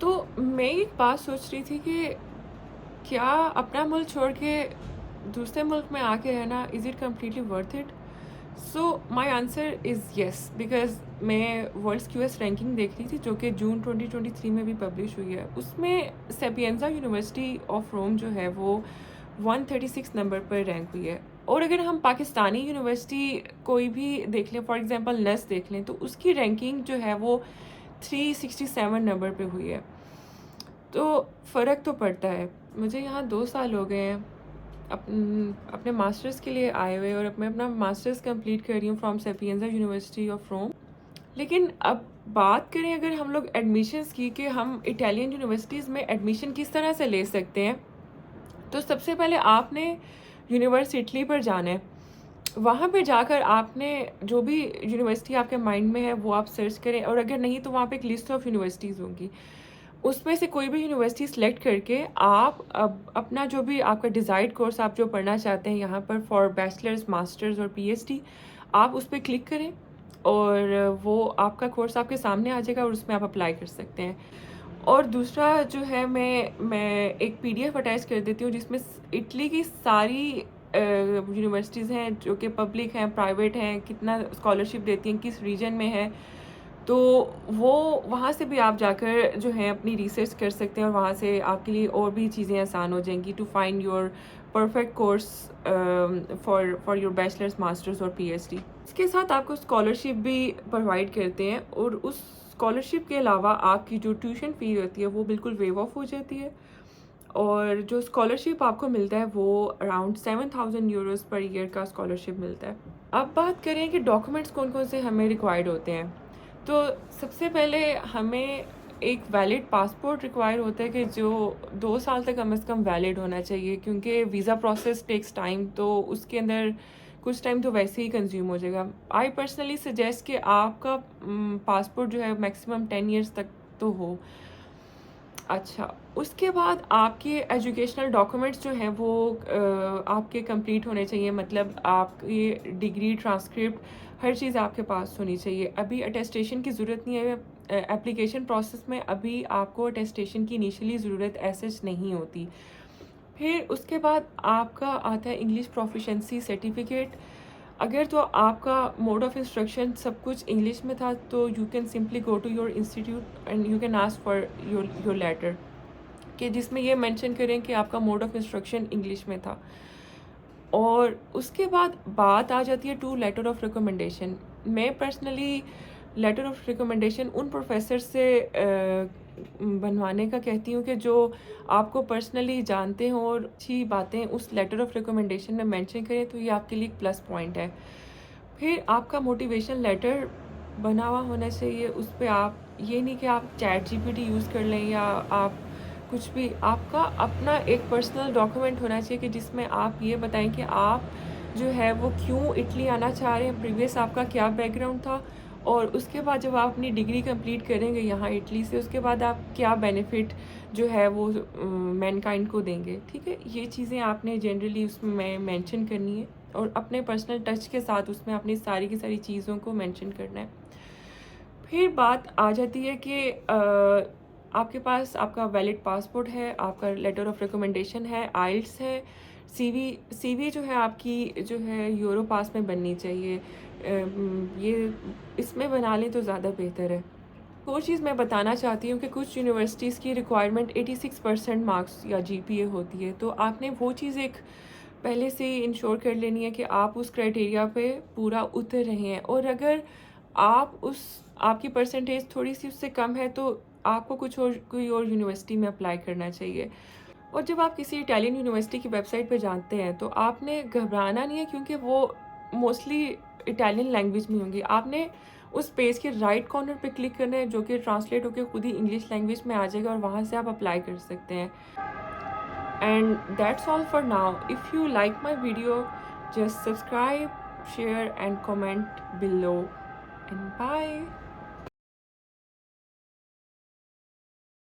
तो मैं एक बात सोच रही थी कि क्या अपना मुल्क छोड़ के दूसरे मुल्क में आके रहना is it completely worth it? So my answer is yes, because मैं वर्ल्ड्स क्यूएस रैंकिंग देख रही थी जो कि जून 2023 में भी पब्लिश हुई है। उसमें सेपिएंजा यूनिवर्सिटी ऑफ रोम जो है वो 136 नंबर पर रैंक हुई है। और अगर हम पाकिस्तानी यूनिवर्सिटी कोई भी देख लें, फॉर एग्ज़ाम्पल नस देख लें, तो उसकी रैंकिंग जो है वो 367 नंबर पे हुई है। तो फ़र्क तो पड़ता है। मुझे यहाँ 2 साल हो गए हैं अपने मास्टर्स के लिए आए हुए, और मैं अपना मास्टर्स कंप्लीट कर रही हूँ फ्रॉम सेपिएंजा यूनिवर्सिटी ऑफ रोम। लेकिन अब बात करें अगर हम लोग एडमिशन्स की कि हम इटालियन यूनिवर्सिटीज़ में एडमिशन किस तरह से ले सकते हैं, तो सबसे पहले आपने यूनिवर्सिटी पर जाना है। वहाँ पे जाकर आपने जो भी यूनिवर्सिटी आपके माइंड में है वो आप सर्च करें, और अगर नहीं तो वहाँ पे एक लिस्ट ऑफ यूनिवर्सिटीज़ होंगी। उसमें से कोई भी यूनिवर्सिटी सेलेक्ट करके आप अब अपना जो भी आपका डिज़ायर्ड कोर्स आप जो पढ़ना चाहते हैं यहाँ पर फॉर बैचलर्स, मास्टर्स और पीएचडी, आप उस पे क्लिक करें और वो आपका कोर्स आपके सामने आ जाएगा और उसमें आप अप्लाई कर सकते हैं। और दूसरा जो है, मैं एक पीडीएफ अटैच कर देती हूँ जिसमें इटली की सारी यूनिवर्सिटीज़ हैं जो कि पब्लिक हैं, प्राइवेट हैं, कितना स्कॉलरशिप देती हैं, किस रीजन में है। तो वो वहाँ से भी आप जाकर जो है अपनी रिसर्च कर सकते हैं, और वहाँ से आपके लिए और भी चीज़ें आसान हो जाएंगी to find your perfect course for your bachelors, masters और पीएचडी। इसके साथ आपको स्कॉलरशिप भी प्रोवाइड करते हैं, और उस स्कॉलरशिप के अलावा आपकी जो ट्यूशन फ़ी होती है वो बिल्कुल वेव ऑफ हो जाती है। और जो स्कॉलरशिप आपको मिलता है वो अराउंड 7,000 यूरोज़ पर ईयर का स्कॉलरशिप मिलता है। अब बात करें कि डॉक्यूमेंट्स कौन-कौन से हमें रिक्वायर्ड होते हैं। तो सबसे पहले हमें एक वैलिड पासपोर्ट रिक्वायर होता है कि जो 2 साल तक कम से कम वैलिड होना चाहिए, क्योंकि वीज़ा प्रोसेस टेक्स टाइम, तो उसके अंदर कुछ टाइम तो वैसे ही कंज्यूम हो जाएगा। आई पर्सनली सजेस्ट कि आपका पासपोर्ट जो है मैक्सिमम 10 इयर्स तक तो हो। अच्छा, उसके बाद आपके एजुकेशनल डॉक्यूमेंट्स जो हैं वो आपके कंप्लीट होने चाहिए, मतलब आपकी डिग्री, ट्रांसक्रिप्ट, हर चीज़ आपके पास होनी चाहिए। अभी अटेस्टेशन की ज़रूरत नहीं है। एप्लीकेशन प्रोसेस में अभी आपको अटेस्टेशन की इनिशियली ज़रूरत ऐसे नहीं होती। फिर उसके बाद आपका आता है इंग्लिश प्रोफिशिएंसी सर्टिफिकेट। अगर तो आपका मोड ऑफ इंस्ट्रक्शन सब कुछ इंग्लिश में था, तो you can simply go to your institute and you can ask for your letter, कि जिसमें ये मेंशन करें कि आपका मोड ऑफ इंस्ट्रक्शन इंग्लिश में था। और उसके बाद बात आ जाती है टू लेटर ऑफ रिकमेंडेशन। मैं पर्सनली लेटर ऑफ रिकमेंडेशन उन प्रोफेसर से बनवाने का कहती हूँ कि जो आपको पर्सनली जानते हों और अच्छी बातें उस लेटर ऑफ रिकमेंडेशन में मेंशन करें, तो ये आपके लिए एक प्लस पॉइंट है। फिर आपका मोटिवेशन लेटर बना हुआ होना चाहिए। उस पे आप ये नहीं कि आप चैट जीपीटी यूज़ कर लें या आप कुछ भी, आपका अपना एक पर्सनल डॉक्यूमेंट होना चाहिए कि जिसमें आप ये बताएं कि आप जो है वो क्यों इटली आना चाह रहे हैं, प्रीवियस आपका क्या बैकग्राउंड था, और उसके बाद जब आप अपनी डिग्री कंप्लीट करेंगे यहाँ इटली से, उसके बाद आप क्या बेनिफिट जो है वो मैनकाइंड को देंगे। ठीक है, ये चीज़ें आपने जनरली उसमें मेंशन करनी है, और अपने पर्सनल टच के साथ उसमें अपनी सारी की सारी चीज़ों को मेंशन करना है। फिर बात आ जाती है कि आपके पास आपका वैलिड पासपोर्ट है, आपका लेटर ऑफ रिकमेंडेशन है, आइल्स है, सीवी जो है आपकी जो है यूरो पास में बननी चाहिए। ये इसमें बना लें तो ज़्यादा बेहतर है। वो चीज़ मैं बताना चाहती हूँ कि कुछ यूनिवर्सिटीज़ की रिक्वायरमेंट 86% मार्क्स या जीपीए होती है, तो आपने वो चीज़ एक पहले से ही इंश्योर कर लेनी है कि आप उस क्राइटेरिया पे पूरा उतर रहे हैं। और अगर आप उस आपकी परसेंटेज थोड़ी-सी उससे कम है, तो आपको कोई और यूनिवर्सिटी में अप्लाई करना चाहिए। और जब आप किसी इटालियन यूनिवर्सिटी की वेबसाइट पे जाते हैं, तो आपने घबराना नहीं है, क्योंकि वो मोस्टली इटालियन लैंग्वेज में होंगी। आपने उस पेज के राइट कॉर्नर पे क्लिक करना है, जो कि ट्रांसलेट होकर खुद ही इंग्लिश लैंग्वेज में आ जाएगा, और वहाँ से आप अप्लाई कर सकते हैं। And that's all for now. If you like my video, just subscribe, share and comment below. And bye.